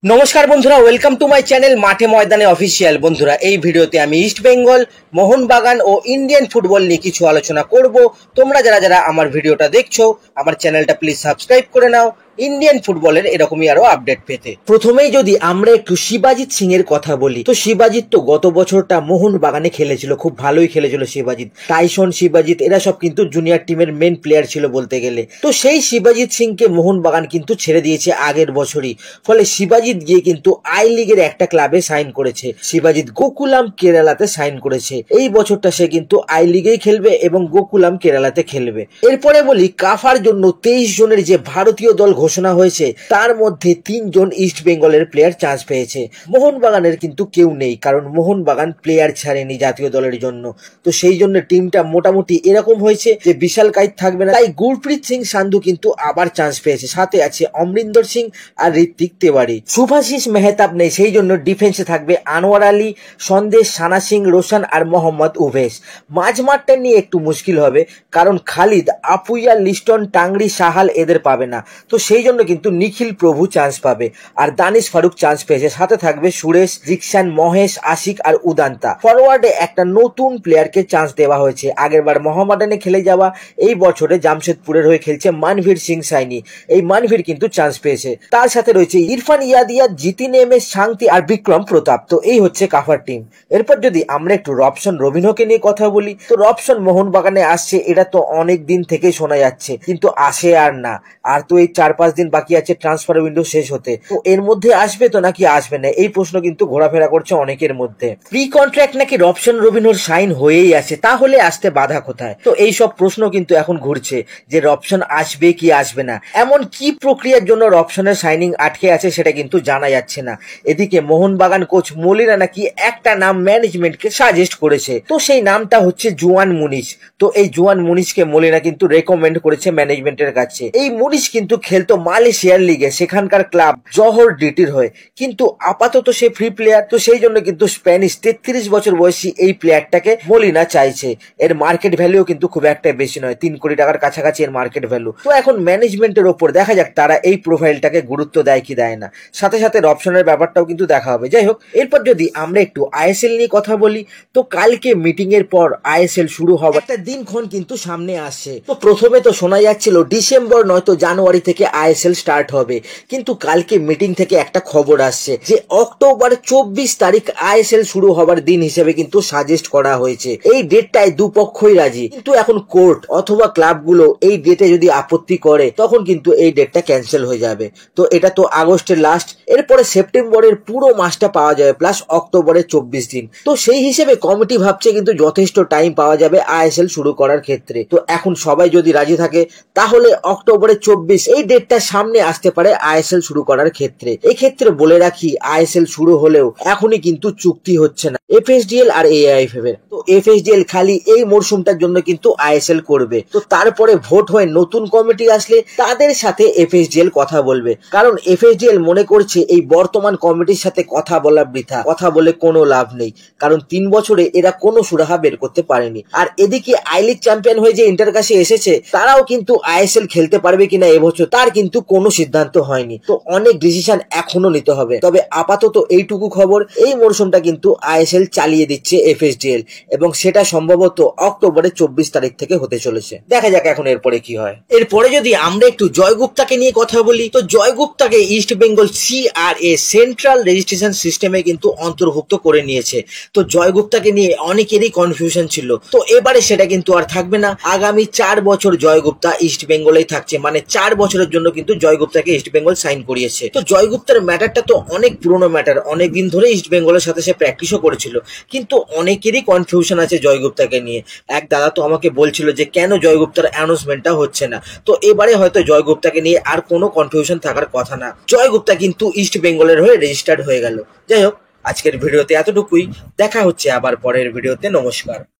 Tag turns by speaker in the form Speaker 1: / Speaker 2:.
Speaker 1: নমস্কার বন্ধুরা, welcome to my channel মাঠে ময়দানে অফিসিয়াল। বন্ধুরা, এই ভিডিওতে আমি ইস্ট বেঙ্গল, মোহনবাগান ও ইন্ডিয়ান ফুটবল নিয়ে কিছু আলোচনা করব। তোমরা যারা যারা আমার ভিডিওটা দেখছো, আমার চ্যানেলটা প্লিজ সাবস্ক্রাইব করে নাও ইন্ডিয়ান ফুটবলের এরকমই আরো আপডেট পেতে। প্রথমেই যদি আমরা একটু শিবাজিৎ সিং এর কথা বলি, তো শিবাজিৎ তো গত বছরটা মোহনবাগানে খেলেছিল, খুব ভালোই খেলেছিল শিবাজিৎ। টাইসন, শিবাজিৎ এরা সব কিন্তু জুনিয়র টিমের মেন প্লেয়ার ছিল বলতে গেলে। তো সেই শিবাজিৎ সিংকে মোহনবাগান কিন্তু ছেড়ে দিয়েছে আগের বছরই। ফলে শিবাজিৎ গিয়ে কিন্তু আই লিগের একটা ক্লাবে সাইন করেছে। শিবাজিৎ গোকুলাম কেরালাতে সাইন করেছে। এই বছরটা সে কিন্তু আই লিগেই খেলবে এবং গোকুলাম কেরালাতে খেলবে। এরপরে বলি, কাফার জন্য 23 জনের যে ভারতীয় দল ঘোষণা হয়েছে, তার মধ্যে 3 জন ইস্ট বেঙ্গলের প্লেয়ার চান্স পেয়েছে। মোহনবাগানের কিন্তু কেউ নেই, কারণ মোহনবাগান প্লেয়ার ছাড়েনি জাতীয় দলের জন্য। তো সেই জন্য টিমটা মোটামুটি এরকম হয়েছে যে বিশাল কাইত থাকবে না, তাই গুরপ্রীত সিং সান্ধু কিন্তু আবার চান্স পেয়েছে। সাথে আছে অমরিন্দর সিং আর ঋত্বিক তেওয়ারি। শুভাশিস মেহতাব নেই, সেই জন্য ডিফেন্সে থাকবে আনোয়ার আলী, সন্দেশ, সানা সিং, রোশন আর মোহাম্মদ উভেশ। মাঝমাঠটা নিয়ে একটু মুশকিল হবে, কারণ খালিদ, আপুইয়া, লিস্টন, টাংরি, সাহাল এদের পাবে না। তো সেই জন্য কিন্তু নিখিল প্রভু চান্স পাবে, আর দানিশ ফারুক চান্স পেয়েছে। সাথে থাকবে সুরেশ, জিকসান, মহেশ, আশিক আর উদান্তা। ফরওয়ার্ডে একটা নতুন প্লেয়ারকে চান্স দেওয়া হয়েছে। আগেরবার মোহামেডানে খেলে যাওয়া, এই বছরে জামশেদপুরের হয়ে খেলছে মানভীর সিং সাইনি। এই মানভীর কিন্তু চান্স পেয়েছে। তার সাথে রয়েছে ইরফান ইয়াদিয়া, জিতিন এম এস, শান্তি আর বিক্রম প্রতাপ। তো এই হচ্ছে কাফার টিম। এরপর যদি আমরা একটু রবসন রবিনহোকে নিয়ে কথা বলি, তো রবসন মোহনবাগানে আসছে, এটা তো অনেক দিন থেকেই শোনা যাচ্ছে, কিন্তু আসে আর না। আর তো এই 4-5 দিন বাকি আছে ট্রান্সফার উইন্ডো শেষ হতে। তো এর মধ্যে আসবে তো নাকি আসবে না, এই প্রশ্ন কিন্তু ঘোরাফেরা করছে অনেকের মধ্যে। প্রি কন্ট্রাক্ট নাকি রবসন রবিনহোর সাইন হয়েই আছে, তাহলে আসতে বাধা কোথায়? তো এই সব প্রশ্ন কিন্তু এখন ঘুরছে যে রবসন আসবে কি আসবে না। এমন কি প্রক্রিয়ার জন্য রবসনের সাইনিং আটকে আছে সেটা কিন্তু জানা যাচ্ছে না। এদিকে মোহনবাগান কোচ মলিনা নাকি একটা নাম ম্যানেজমেন্টকে সাজেস্ট করেছে, তো সেই নামটা হচ্ছে জুয়ান মুনিশ। তো এই জুয়ান মুনিশকে মলিনা কিন্তু রেকমেন্ড করেছে ম্যানেজমেন্টের কাছে। এই মুনিশ কিন্তু খেলতো মালয়েশিয়ার লিগে, সেখানকার ক্লাব জহর ডিটির হয়ে, কিন্তু আপাতত সে ফ্রি প্লেয়ার। তো সেই জন্য কিন্তু স্প্যানিশ 33 বছর বয়সী এই প্লেয়ারটাকে মলিনা চাইছে। এর মার্কেট ভ্যালুও কিন্তু খুব একটা বেশি নয়, 3 কোটি টাকার কাছাকাছি এর মার্কেট ভ্যালু। তো এখন ম্যানেজমেন্টের ওপর দেখা যাক তারা এই প্রোফাইলটাকে গুরুত্ব দেয় কি দেয় না। সাথে সাথে অপশনের ব্যাপারটাও কিন্তু দেখা হবে। যাই হোক, এরপর যদি আমরা একটু আইএসএল নিয়ে কথা বলি, তো কালকে মিটিং এর পর আইএসএল শুরু হওয়ার একটা দিনক্ষণ কিন্তু সামনে আসছে। তো প্রথমে তো শোনা যাচ্ছিল ডিসেম্বর নয়তো জানুয়ারি থেকে আইএসএল স্টার্ট হবে, কিন্তু কালকে মিটিং থেকে একটা খবর আসছে যে অক্টোবর 24 তারিখ আইএসএল শুরু হবার দিন হিসেবে কিন্তু সাজেস্ট করা হয়েছে। এই ডেটটায় দুপক্ষই রাজি, কিন্তু এখন কোর্ট অথবা ক্লাবগুলো এই ডেটে যদি আপত্তি করে, তখন কিন্তু এই ডেটটা ক্যান্সেল হয়ে যাবে। তো এটা তো আগস্টের লাস্ট, এরপরে সেপ্টেম্বরের পুরো মাসটা পাওয়া যাবে, প্লাস অক্টোবরের 24 দিন। তো সেই হিসেবে কমিটি ভাবছে কিন্তু যথেষ্ট টাইম পাওয়া যাবে আইএসএল শুরু করার ক্ষেত্রে। তো এখন সবাই যদি রাজি থাকে, তাহলে অক্টোবরের 24 এই ডেটটা সামনে আসতে পারে আইএসএল শুরু করার ক্ষেত্রে। এই ক্ষেত্রে বলে রাখি, আইএসএল শুরু হলেও এখনই কিন্তু চুক্তি হচ্ছে না এফএসডিএল আর এআইএফএফ এর। তো এফএসডিএল খালি এই মরশুমটার জন্য কিন্তু আইএসএল করবে। তো তারপরে ভোট হয়ে নতুন কমিটি আসলে তাদের সাথে এফএসডিএল কথা বলবে, কারণ এফএসডিএল মনে করছে এই বর্তমান কমিটির সাথে কথা বলা বৃথা, কথা বলে কোনো লাভ নেই, কারণ 3 বছরে এরা কোনো সুরাহা বের করতে পারেনি। আর এদিকে আই লিগ চ্যাম্পিয়ন হয়ে যে ইন্টার কাশে এসেছে, তারাও কিন্তু আইএসএল খেলতে পারবে কিনা এবছর তার কিন্তু কোনো সিদ্ধান্ত হয়নি। তো অনেক ডিসিশন এখনো নিতে হবে। তবে আপাতত এইটুকু খবর, এই মরশুমটা কিন্তু আইএসএল চালিয়ে দিচ্ছে এফএসডিএল, এবং সেটা সম্ভবত অক্টোবরের 24 তারিখ থেকে হতে চলেছে। দেখা যাক এখন এরপরে কি হয়। এরপরে যদি আমরা একটু জয়গুপ্তাকে নিয়ে কথা বলি, তো জয়গুপ্তাকে East Bengal CRA central registration সিস্টেমে কিন্তু অন্তর্ভুক্ত করে নিয়েছে। তো জয়গুপ্তাকে নিয়ে অনেকেরই কনফিউশন ছিল, তো এবারে সেটা কিন্তু আর থাকবে না। আগামী 4 বছর জয়গুপ্তা ইস্ট বেঙ্গলেই থাকছে, মানে 4 বছরের জন্য কিন্তু জয়গুপ্তাকে ইস্ট বেঙ্গল সাইন করিয়েছে। তো জয়গুপ্তার ম্যাটারটা তো অনেক পুরনো ম্যাটার, অনেকদিন ধরে ইস্ট বেঙ্গলের সাথে সে প্র্যাকটিসও করেছিল, কিন্তু অনেকেরই কনফিউশন আছে জয়গুপ্তাকে নিয়ে। এক দাদা তো আমাকে বলছিল যে কেন জয়গুপ্তার অ্যানাউন্সমেন্টটা হচ্ছে না। তো এবারে হয়তো জয়গুপ্তাকে নিয়ে আর কোনো কনফিউশন থাকার কথা না, জয়গুপ্তা কিন্তু ইস্ট বেঙ্গলের হয়ে রেজিস্টার্ড হয়ে গেল। যাই হোক, আজকের ভিডিওতে এতটুকুই। দেখা হচ্ছে আবার পরের ভিডিওতে। নমস্কার।